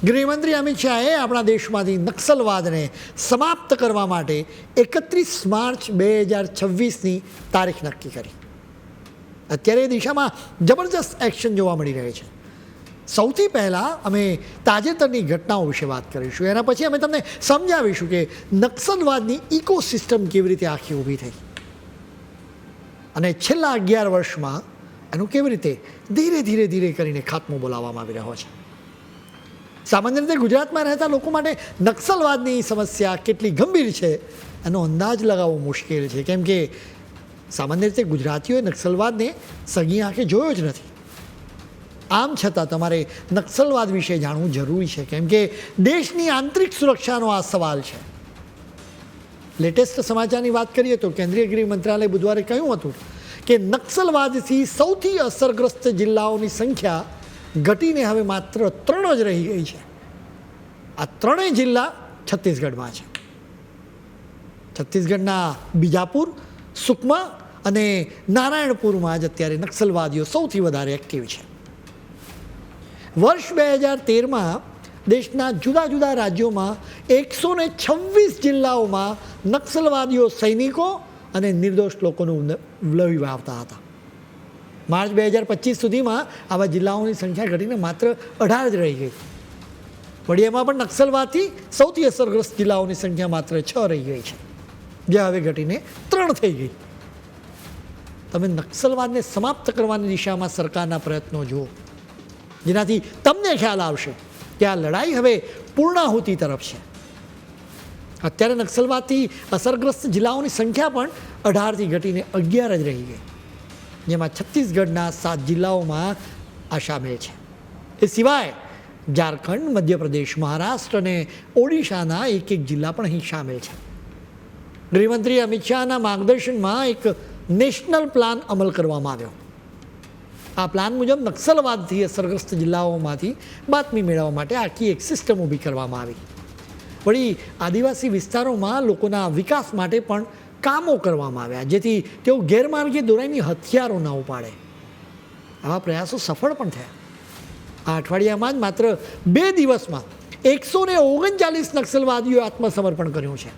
ગૃહમંત્રી અમિત શાહે આપણા દેશમાંથી નક્સલવાદને સમાપ્ત કરવા માટે 31 માર્ચ 2026ની તારીખ નક્કી કરી. અત્યારે એ દિશામાં જબરજસ્ત એક્શન જોવા મળી રહી છે. સૌથી પહેલાં અમે તાજેતરની ઘટનાઓ વિશે વાત કરીશું. એના પછી અમે તમને સમજાવીશું કે નક્સલવાદની ઇકોસિસ્ટમ કેવી રીતે આખી ઊભી થઈ અને છેલ્લા 11 વર્ષમાં એનું કેવી રીતે ધીરે ધીરે કરીને ખાત્મો બોલાવવામાં આવી રહ્યો છે. સામાન્ય રીતે ગુજરાતમાં રહેતા લોકો માટે નક્સલવાદની સમસ્યા કેટલી ગંભીર છે એનો અંદાજ લગાવવો મુશ્કેલ છે, કેમ કે સામાન્ય રીતે ગુજરાતીઓએ નક્સલવાદને સગી આંખે જોયો જ નથી. આમ છતાં તમારે નક્સલવાદ વિશે જાણવું જરૂરી છે, કેમ કે દેશની આંતરિક સુરક્ષાનો આ સવાલ છે. લેટેસ્ટ સમાચારની વાત કરીએ તો કેન્દ્રીય ગૃહ મંત્રાલયે બુધવારે કહ્યું હતું કે નક્સલવાદથી સૌથી અસરગ્રસ્ત જિલ્લાઓની સંખ્યા ઘટીને હવે માત્ર 3 જ રહી ગઈ છે. આ 3 જિલ્લા છત્તીસગઢમાં છે. છત્તીસગઢના બીજાપુર, સુકમા અને નારાયણપુરમાં જ અત્યારે નક્સલવાદીઓ સૌથી વધારે એક્ટિવ છે. વર્ષ 2013માં દેશના જુદા જુદા રાજ્યોમાં 126 જિલ્લાઓમાં નક્સલવાદીઓ સૈનિકો અને નિર્દોષ લોકોનું લવી વાવતા હતા. માર્ચ 2025 સુધીમાં આવા જિલ્લાઓની સંખ્યા ઘટીને માત્ર 18 જ રહી ગઈ. વળી એમાં પણ નક્સલવાદથી સૌથી અસરગ્રસ્ત જિલ્લાઓની સંખ્યા માત્ર 6 રહી ગઈ છે, જે હવે ઘટીને 3 થઈ ગઈ. તમે નક્સલવાદને સમાપ્ત કરવાની દિશામાં સરકારના પ્રયત્નો જુઓ, જેનાથી તમને ખ્યાલ આવશે કે આ લડાઈ હવે પૂર્ણાહુતિ તરફ છે. અત્યારે નક્સલવાદથી અસરગ્રસ્ત જિલ્લાઓની સંખ્યા પણ 18થી ઘટીને 11 જ રહી ગઈ, જેમાં છત્તીસગઢના 7 જિલ્લાઓમાં આ સામેલ છે. એ સિવાય ઝારખંડ, મધ્યપ્રદેશ, મહારાષ્ટ્ર અને ઓડિશાના એક જિલ્લા પણ અહીં સામેલ છે. ગૃહમંત્રી અમિત શાહના માર્ગદર્શનમાં એક નેશનલ પ્લાન અમલ કરવામાં આવ્યો. આ પ્લાન મુજબ નક્સલવાદથી અસરગ્રસ્ત જિલ્લાઓમાંથી બાતમી મેળવવા માટે આખી એક સિસ્ટમ ઊભી કરવામાં આવી. વળી આદિવાસી વિસ્તારોમાં લોકોના વિકાસ માટે પણ કામો કરવામાં આવ્યા, જેથી તેઓ ગેરમાર્ગે દોરાઈને હથિયારો ન ઉપાડે. આવા પ્રયાસો સફળ પણ થયા. આ અઠવાડિયામાં જ માત્ર 2 દિવસમાં 139 નક્સલવાદીઓએ આત્મસમર્પણ કર્યું છે.